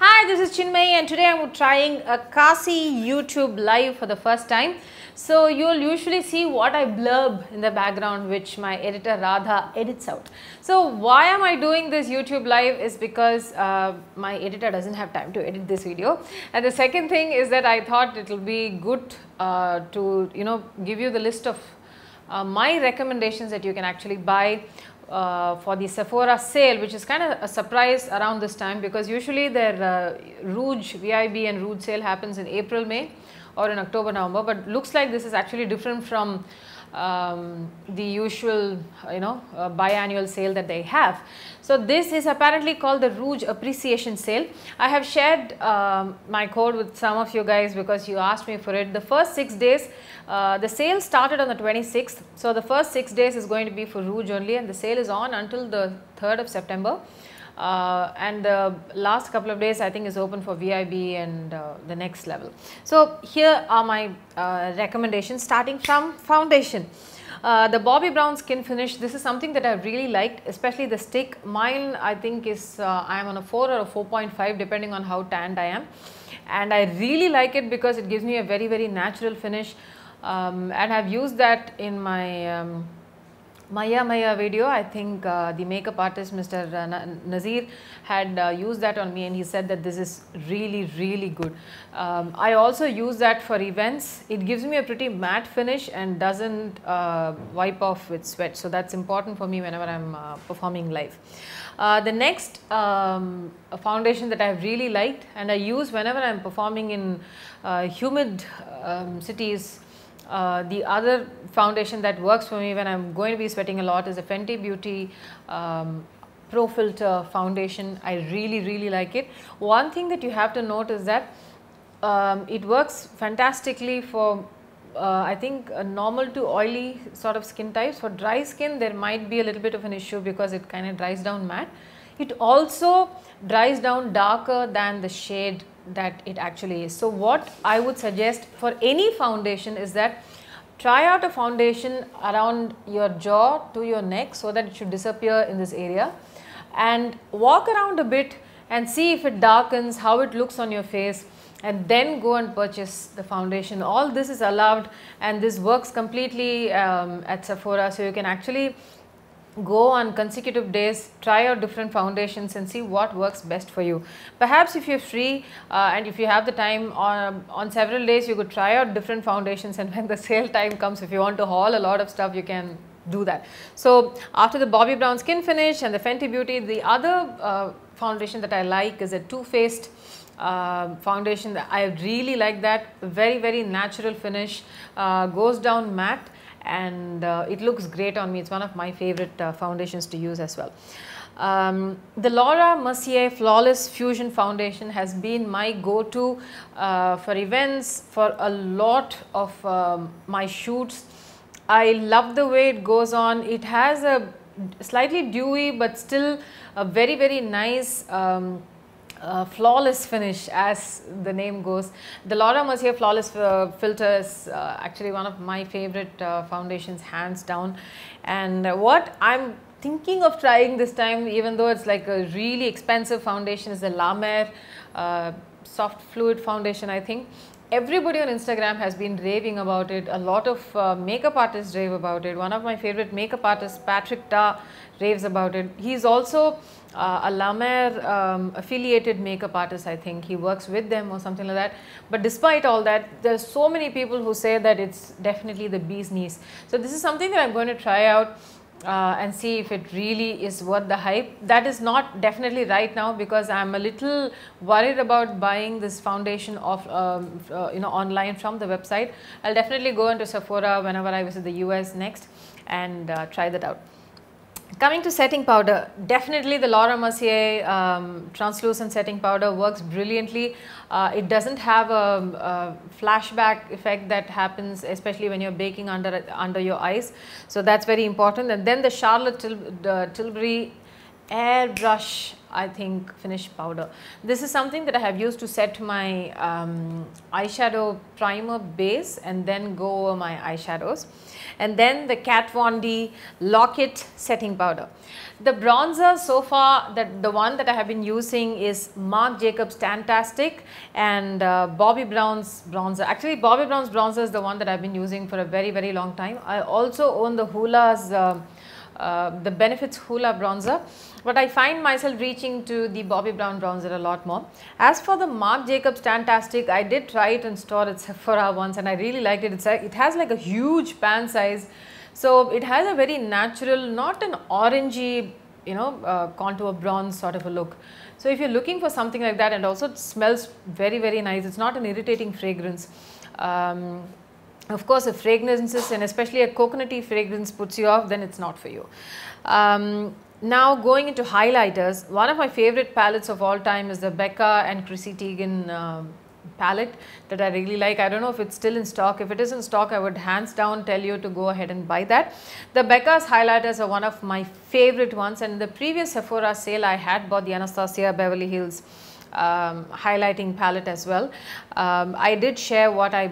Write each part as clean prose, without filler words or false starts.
Hi, this is Chinmayi and today I am trying a Kasi YouTube live for the first time. So you will usually see what I blurb in the background which my editor Radha edits out. So why am I doing this YouTube live is because my editor doesn't have time to edit this video. And the second thing is that I thought it will be good to give you the list of my recommendations that you can actually buy for the Sephora sale, which is kind of a surprise around this time because usually their Rouge, VIB and Rouge sale happens in April, May or in October, November, but looks like this is actually different from the usual biannual sale that they have. So this is apparently called the Rouge Appreciation Sale. I have shared my code with some of you guys because you asked me for it. The first 6 days, the sale started on the 26th. So the first 6 days is going to be for Rouge only and the sale is on until the 3rd of September. And the last couple of days I think is open for VIB and the next level. So here are my recommendations starting from foundation. The Bobbi Brown Skin Finish, this is something that I really liked, especially the stick. Mine I think is I am on a 4 or a 4.5 depending on how tanned I am, and I really like it because it gives me a very natural finish, and I have used that in my Maya video. I think the makeup artist Mr. Nazir had used that on me and he said that this is really good. I also use that for events. It gives me a pretty matte finish and doesn't wipe off with sweat, so that's important for me whenever I am performing live. The next foundation that I have really liked and I use whenever I am performing in humid cities. The other foundation that works for me when I am going to be sweating a lot is the Fenty Beauty Pro Filter foundation. I really like it. One thing that you have to note is that it works fantastically for I think normal to oily sort of skin types. For dry skin there might be a little bit of an issue because it kind of dries down matte. It also dries down darker than the shade that it actually is. So what I would suggest for any foundation is that try out a foundation around your jaw to your neck so that it should disappear in this area, and walk around a bit and see if it darkens, how it looks on your face, and then go and purchase the foundation. All this is allowed and this works completely at Sephora, so you can actually go on consecutive days, try out different foundations and see what works best for you. Perhaps if you're free and if you have the time on several days, you could try out different foundations, and when the sale time comes, if you want to haul a lot of stuff, you can do that. So after the Bobbi Brown Skin Finish and the Fenty Beauty, the other foundation that I like is a Too Faced foundation. I really like that. Very natural finish, goes down matte, and it looks great on me. It's one of my favorite foundations to use as well. The Laura Mercier Flawless Fusion Foundation has been my go-to for events, for a lot of my shoots. I love the way it goes on. It has a slightly dewy but still a very nice flawless finish, as the name goes. The Laura Mercier Flawless Filter is actually one of my favorite foundations, hands down. And what I'm thinking of trying this time, even though it's like a really expensive foundation, is the La Mer Soft Fluid Foundation. I think everybody on Instagram has been raving about it. A lot of makeup artists rave about it. One of my favorite makeup artists, Patrick Ta, raves about it. He's also a La Mer affiliated makeup artist. I think he works with them or something like that. But despite all that, there's so many people who say that it's definitely the bee's knees. So this is something that I'm going to try out and see if it really is worth the hype. That is not definitely right now because I'm a little worried about buying this foundation of online from the website. I'll definitely go into Sephora whenever I visit the US next and try that out. Coming to setting powder, definitely the Laura Mercier translucent setting powder works brilliantly. It doesn't have a flashback effect that happens especially when you're baking under your eyes, so that's very important. And then the Charlotte Tilbury Airbrush I think, finish powder. This is something that I have used to set my eyeshadow primer base and then go over my eyeshadows. And then the Kat Von D Lock-It setting powder. The bronzer so far, the one that I have been using is Marc Jacobs Tantastic and Bobbi Brown's bronzer. Actually, Bobbi Brown's bronzer is the one that I have been using for a very long time. I also own the Hula's the Benefits Hula bronzer, but I find myself reaching to the Bobbi Brown bronzer a lot more. As for the Marc Jacobs Tantastic, I did try it in store at Sephora once and I really liked it. It has like a huge pan size, so it has a very natural, not an orangey, contour bronze sort of a look. So if you're looking for something like that, and also it smells very nice, it's not an irritating fragrance. Of course, if fragrances and especially a coconutty fragrance puts you off, then it's not for you. Now going into highlighters, one of my favorite palettes of all time is the Becca and Chrissy Teigen palette that I really like. I don't know if it's still in stock. If it is in stock, I would hands down tell you to go ahead and buy that. The Becca's highlighters are one of my favorite ones, and in the previous Sephora sale I had bought the Anastasia Beverly Hills highlighting palette as well. I did share what I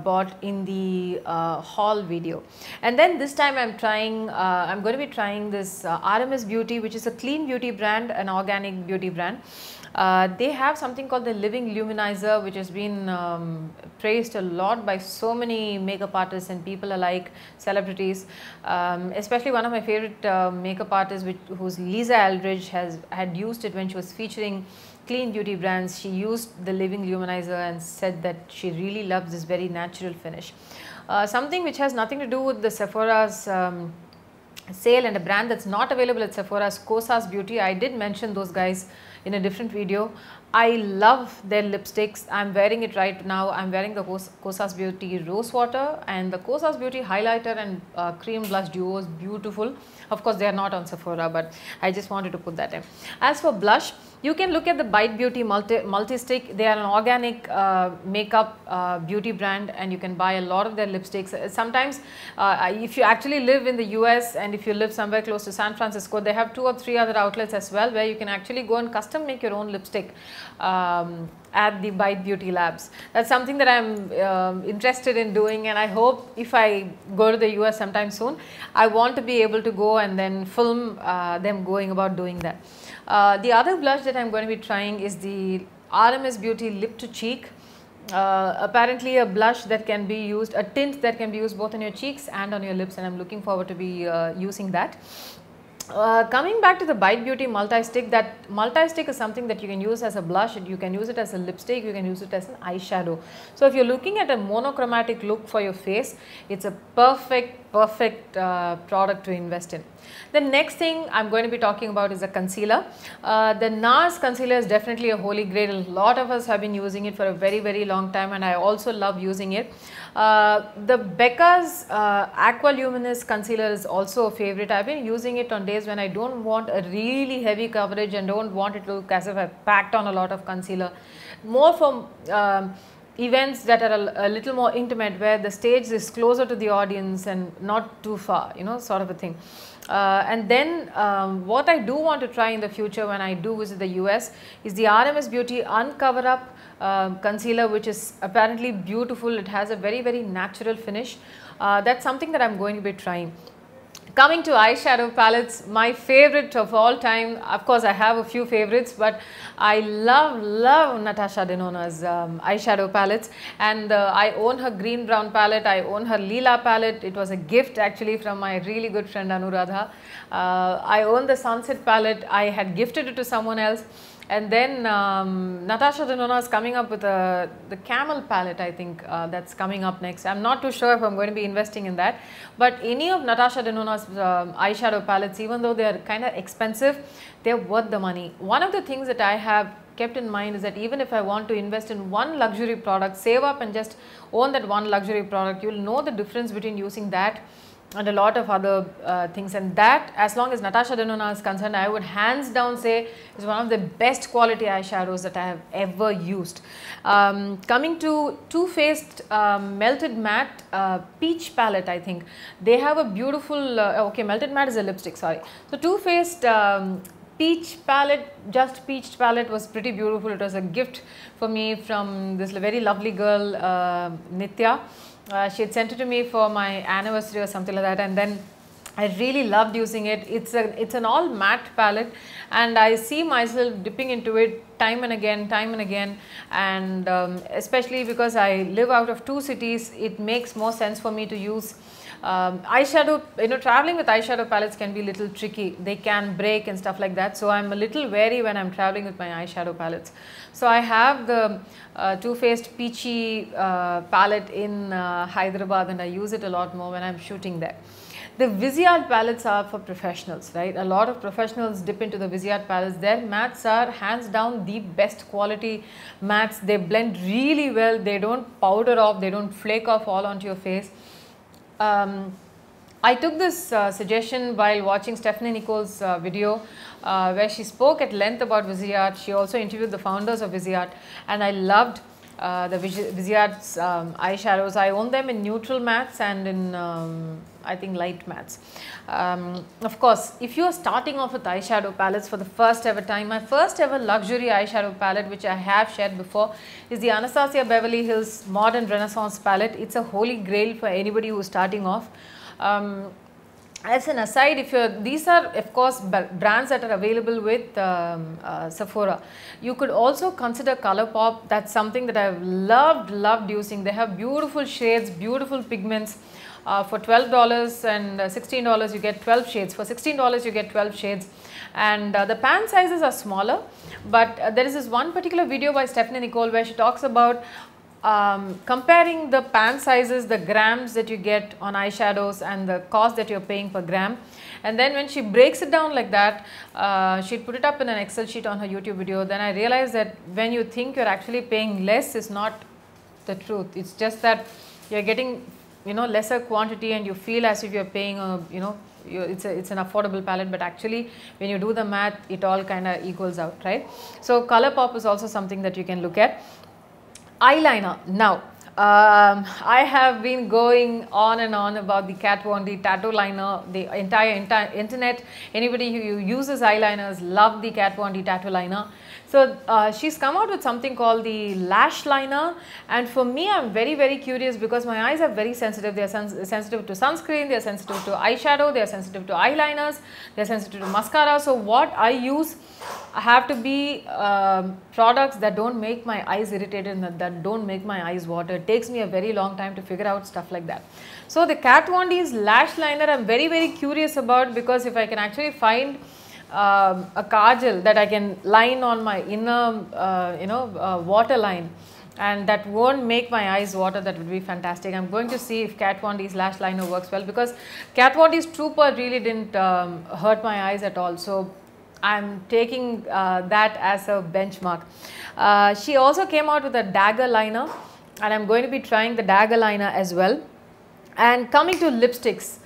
bought in the haul video. And then this time I'm going to be trying this RMS Beauty, which is a clean beauty brand, an organic beauty brand. They have something called the Living Luminizer, which has been praised a lot by so many makeup artists and people alike, celebrities. Especially one of my favorite makeup artists, who's Lisa Eldridge, had used it when she was featuring clean beauty brands. She used the Living Luminizer and said that she really loves this very natural finish. Something which has nothing to do with the Sephora's sale, and a brand that's not available at Sephora's Kosas Beauty. I did mention those guys in a different video. I love their lipsticks. I'm wearing it right now. I'm wearing the Kosas Beauty Rose Water, and the Kosas Beauty highlighter and cream blush duo is beautiful. Of course, they are not on Sephora, but I just wanted to put that in. As for blush, you can look at the Bite Beauty multi-stick. They are an organic makeup beauty brand, and you can buy a lot of their lipsticks. Sometimes if you actually live in the US and if you live somewhere close to San Francisco, they have 2 or 3 other outlets as well, where you can actually go and custom make your own lipstick at the Bite Beauty Labs. That's something that I'm interested in doing, and I hope if I go to the US sometime soon, I want to be able to go and then film them going about doing that. The other blush that I'm going to be trying is the RMS Beauty Lip to Cheek. Apparently a blush that can be used, a tint that can be used both on your cheeks and on your lips, and I'm looking forward to be using that. Coming back to the Bite Beauty multi-stick, that multi-stick is something that you can use as a blush, you can use it as a lipstick, you can use it as an eyeshadow. So if you're looking at a monochromatic look for your face, it's a perfect product to invest in. The next thing I'm going to be talking about is a concealer. The NARS concealer is definitely a holy grail. A lot of us have been using it for a very long time, and I also love using it. The Becca's Aqua Luminous concealer is also a favorite. I've been using it on days when I don't want a really heavy coverage and don't want it to look as if I've packed on a lot of concealer. More for events that are a little more intimate, where the stage is closer to the audience and not too far, sort of a thing. And then what I do want to try in the future when I do visit the US is the RMS Beauty Uncover Up concealer, which is apparently beautiful. It has a very natural finish. That's something that I'm going to be trying. Coming to eyeshadow palettes, my favorite of all time, of course I have a few favorites, but I love Natasha Denona's eyeshadow palettes, and I own her green brown palette, I own her lila palette. It was a gift actually from my really good friend Anuradha. I own the sunset palette. I had gifted it to someone else. And then Natasha Denona is coming up with the camel palette, I think that's coming up next. I'm not too sure if I'm going to be investing in that, but any of Natasha Denona's eyeshadow palettes, even though they are kind of expensive, they're worth the money. One of the things that I have kept in mind is that even if I want to invest in one luxury product, save up and just own that one luxury product, you will know the difference between using that and a lot of other things, and that, as long as Natasha Denona is concerned, I would hands down say is one of the best quality eyeshadows that I have ever used. Coming to Too Faced Melted Matte Peach palette, I think they have a beautiful, okay, Melted Matte is a lipstick, sorry. So Too Faced peach palette, just peach palette was pretty beautiful. It was a gift for me from this very lovely girl, Nitya. She had sent it to me for my anniversary or something like that, and then I really loved using it. It's an all matte palette, and I see myself dipping into it time and again, and especially because I live out of 2 cities, it makes more sense for me to use eyeshadow. Traveling with eyeshadow palettes can be a little tricky. They can break and stuff like that. So I'm a little wary when I'm traveling with my eyeshadow palettes. So I have the Too Faced Peachy palette in Hyderabad, and I use it a lot more when I'm shooting there. The Viseart palettes are for professionals, right? A lot of professionals dip into the Viseart palettes. Their mattes are hands down the best quality mattes. They blend really well. They don't powder off. They don't flake off all onto your face. I took this suggestion while watching Stephanie Nicole's video where she spoke at length about Viseart. She also interviewed the founders of Viseart, and I loved the Viseart's eyeshadows. I own them in neutral mattes and in I think light mattes. Of course, if you are starting off with eyeshadow palettes for the first ever time, my first ever luxury eyeshadow palette, which I have shared before, is the Anastasia Beverly Hills Modern Renaissance palette. It's a holy grail for anybody who is starting off. As an aside, these are of course brands that are available with Sephora. You could also consider ColourPop. That's something that I've loved using. They have beautiful shades, beautiful pigments. For $12 and $16 you get 12 shades. For $16 you get 12 shades, and the pan sizes are smaller, but there is this one particular video by Stephanie Nicole where she talks about comparing the pan sizes, the grams that you get on eyeshadows and the cost that you're paying per gram. And then when she breaks it down like that, she'd put it up in an Excel sheet on her YouTube video. Then I realized that when you think you're actually paying less is not the truth. It's just that you're getting lesser quantity and you feel as if you're paying it's an affordable palette, but actually when you do the math, it all kind of equals out, right? So ColourPop is also something that you can look at. Eyeliner. Now I have been going on and on about the Kat Von D tattoo liner. The entire internet, anybody who uses eyeliners love the Kat Von D tattoo liner. So she's come out with something called the lash liner, and for me I'm very curious because my eyes are very sensitive. They are sensitive to sunscreen, they are sensitive to eyeshadow, they are sensitive to eyeliners, they are sensitive to mascara. So what I use have to be products that don't make my eyes irritated and that don't make my eyes water. It takes me a very long time to figure out stuff like that. So the Kat Von D's lash liner I'm very curious about, because if I can actually find a kajal that I can line on my inner water line and that won't make my eyes water, that would be fantastic. I'm going to see if Kat Von D's lash liner works well, because Kat Von D's Trooper really didn't hurt my eyes at all. So I'm taking that as a benchmark. She also came out with a dagger liner, and I'm going to be trying the dagger liner as well. And coming to lipsticks,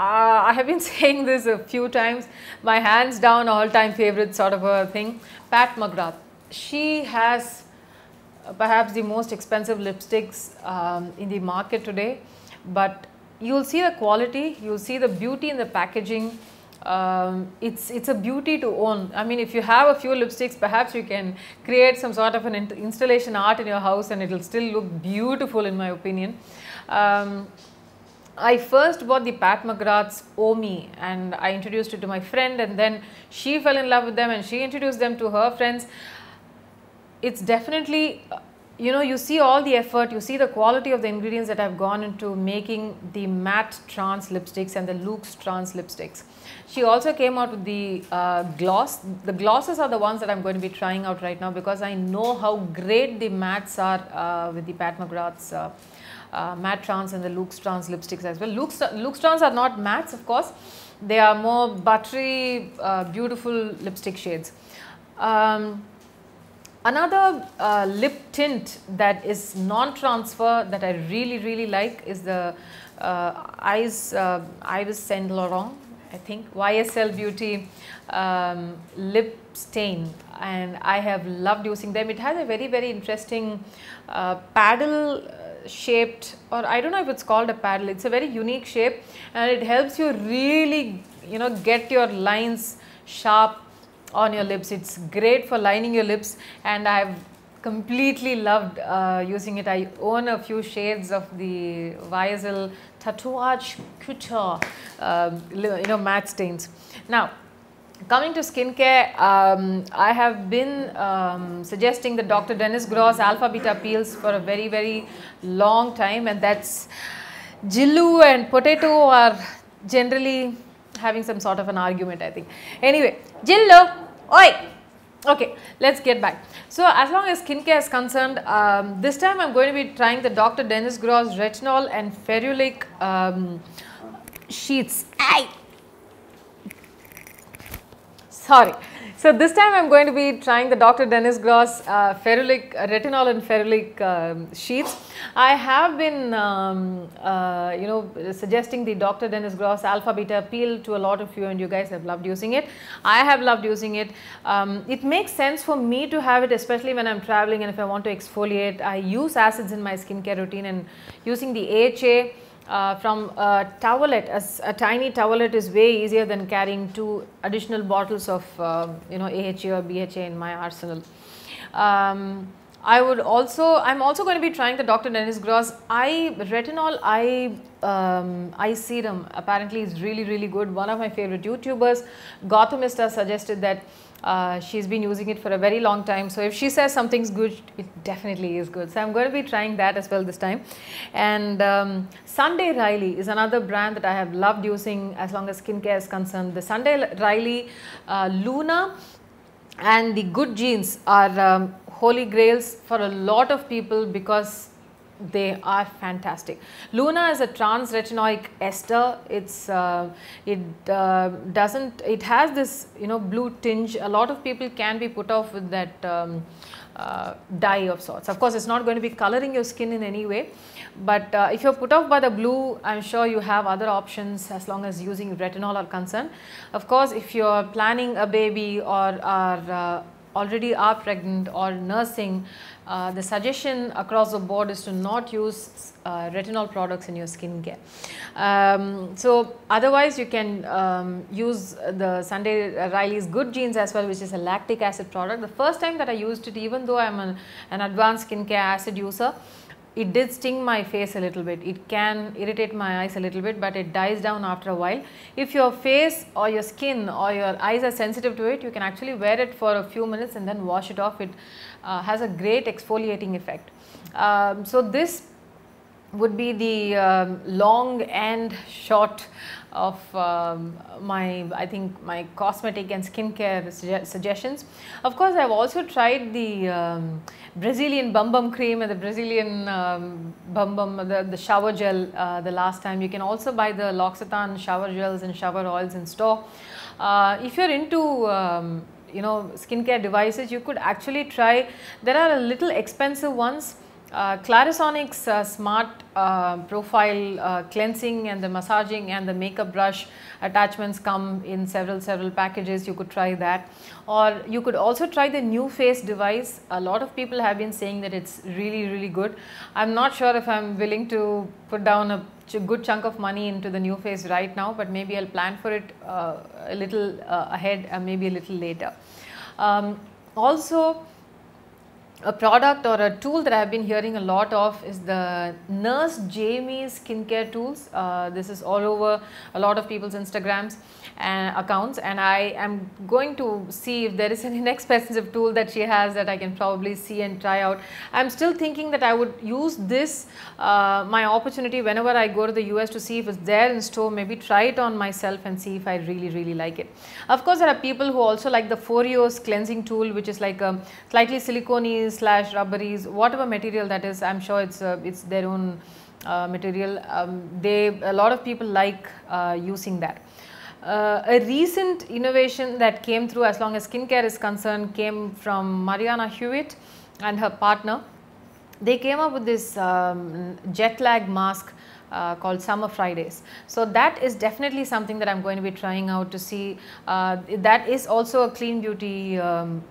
I have been saying this a few times, my hands down all-time favorite sort of a thing, Pat McGrath. She has perhaps the most expensive lipsticks in the market today, but you'll see the quality, you'll see the beauty in the packaging. It's a beauty to own. I mean, if you have a few lipsticks, perhaps you can create some sort of an installation art in your house and it will still look beautiful, in my opinion. I first bought the Pat McGrath's Omi and I introduced it to my friend, and then she fell in love with them and she introduced them to her friends. It's definitely, you see all the effort, you see the quality of the ingredients that have gone into making the matte trans lipsticks and the Luxe trans lipsticks. She also came out with the gloss. The glosses are the ones that I'm going to be trying out right now, because I know how great the mattes are with the Pat McGrath's matte trans and the Luxe trans lipsticks as well. Luxe trans are not mattes, of course. They are more buttery, beautiful lipstick shades. Another lip tint that is non-transfer that I really like is the Yves Saint Laurent, I think, YSL Beauty lip stain, and I have loved using them. It has a very interesting paddle shaped, or I don't know if it's called a paddle, it's a very unique shape, and it helps you really get your lines sharp on your lips. It's great for lining your lips, and I've completely loved using it. I own a few shades of the YSL Tatouage Couture, matte stains. Now, coming to skincare, I have been suggesting the Dr. Dennis Gross Alpha Beta Peels for a very, very long time, and that's Jillu and Potato are generally having some sort of an argument, I think. Anyway, Jillu, oi! Okay, let's get back. So, as long as skincare is concerned, this time I am going to be trying the Dr. Dennis Gross Retinol and Ferulic sheets. Sorry. So, this time I am going to be trying the Dr. Dennis Gross Retinol and Ferulic sheets. I have been, suggesting the Dr. Dennis Gross Alpha Beta Peel to a lot of you, and you guys have loved using it. I have loved using it. It makes sense for me to have it, especially when I am traveling and if I want to exfoliate. I use acids in my skincare routine, and using the AHA from a towelette, as a tiny towelette, is way easier than carrying 2 additional bottles of AHA or BHA in my arsenal. I'm also going to be trying the Dr. Dennis Gross Retinol Eye Serum. Apparently is really good. One of my favorite YouTubers, Gautamista, suggested that she's been using it for a very long time. So if she says something's good, it definitely is good. So I'm going to be trying that as well this time. And Sunday Riley is another brand that I have loved using as long as skincare is concerned. The Sunday Riley Luna and the Good Genes are holy grails for a lot of people because they are fantastic. Luna is a trans retinoic ester. It has this blue tinge. A lot of people can be put off with that dye of sorts. Of course, it's not going to be coloring your skin in any way, but if you're put off by the blue, I'm sure you have other options as long as using retinol are concerned. Of course, if you're planning a baby or are already are pregnant or nursing, the suggestion across the board is to not use retinol products in your skincare. So otherwise you can use the Sunday Riley's Good Genes as well, which is a lactic acid product. The first time that I used it, even though I'm an advanced skincare acid user, it did sting my face a little bit. It can irritate my eyes a little bit, but it dies down after a while. If your face or your skin or your eyes are sensitive to it, you can actually wear it for a few minutes and then wash it off. It has a great exfoliating effect. So this would be the long and short of I think my cosmetic and skincare suggestions. Of course, I have also tried the Brazilian Bum Bum cream and the Brazilian the shower gel the last time. You can also buy the L'Occitane shower gels and shower oils in store. If you're into skincare devices, you could actually try, there are a little expensive ones. Clarisonics Smart Profile cleansing and the massaging and the makeup brush attachments come in several packages. You could try that, or you could also try the New Face device. A lot of people have been saying that it's really good. I'm not sure if I'm willing to put down a good chunk of money into the New Face right now, but maybe I'll plan for it a little ahead and maybe a little later. Also, a product or a tool that I have been hearing a lot of is the Nurse Jamie's skincare tools. This is all over a lot of people's Instagrams and accounts, and I am going to see if there is an inexpensive tool that she has that I can probably see and try out. I am still thinking that I would use this my opportunity whenever I go to the US to see if it's there in store, maybe try it on myself and see if I really like it. Of course, there are people who also like the Foreos cleansing tool, which is like a slightly silicone slash rubberies, whatever material that is. I'm sure it's their own material. A lot of people like using that. A recent innovation that came through as long as skincare is concerned came from Mariana Hewitt and her partner. They came up with this jet lag mask called Summer Fridays. So that is definitely something that I'm going to be trying out to see. That is also a clean beauty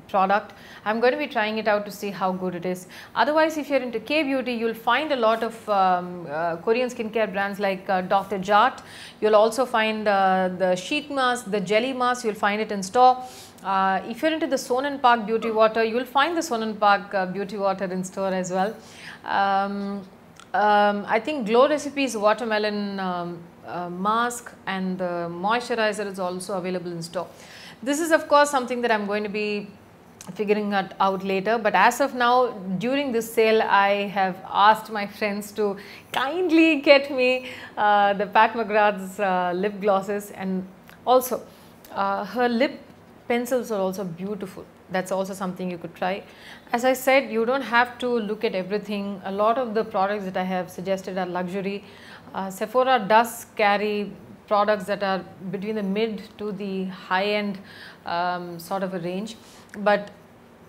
product. I'm going to be trying it out to see how good it is. Otherwise, if you're into K-beauty, you'll find a lot of Korean skincare brands like Dr. Jart. You'll also find the sheet mask, the jelly mask, you'll find it in store. If you're into the Sonan Park beauty water, you will find the Sonan Park beauty water in store as well. I think Glow Recipes watermelon mask and the moisturizer is also available in store. This is of course something that I'm going to be figuring out later, but as of now, during this sale, I have asked my friends to kindly get me the Pat McGrath's lip glosses, and also her lip pencils are also beautiful. That's also something you could try. As I said, you don't have to look at everything. A lot of the products that I have suggested are luxury. Sephora does carry products that are between the mid to the high end sort of a range, but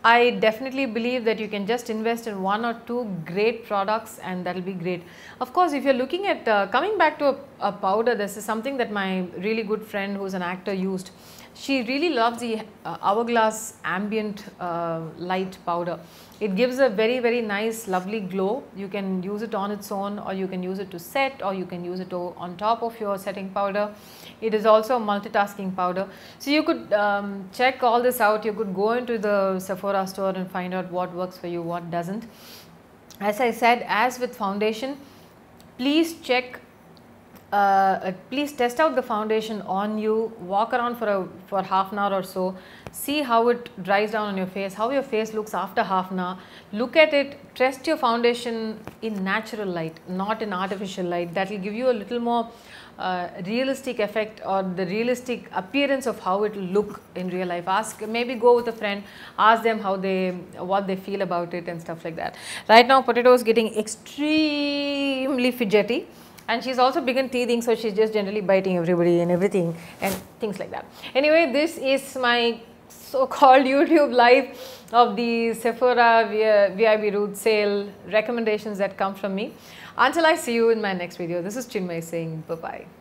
I definitely believe that you can just invest in 1 or 2 great products and that will be great. Of course, if you're looking at coming back to a powder, this is something that my really good friend who's an actor used. She really loves the Hourglass Ambient Light powder. It gives a very nice lovely glow. You can use it on its own, or you can use it to set, or you can use it on top of your setting powder. It is also a multitasking powder. So you could check all this out. You could go into the Sephora store and find out what works for you, what doesn't. As I said, as with foundation, please check please test out the foundation on you, walk around for half an hour or so, see how it dries down on your face, how your face looks after half an hour. Look at it, test your foundation in natural light, not in artificial light. That will give you a little more realistic effect, or the realistic appearance of how it will look in real life. Maybe go with a friend, ask them what they feel about it and stuff like that. Right now Potato is getting extremely fidgety, and she's also begun teething, so she's just generally biting everybody and everything and things like that. Anyway, this is my so-called YouTube live of the Sephora VIB Root sale recommendations that come from me. Until I see you in my next video, this is Chinmayi saying bye-bye.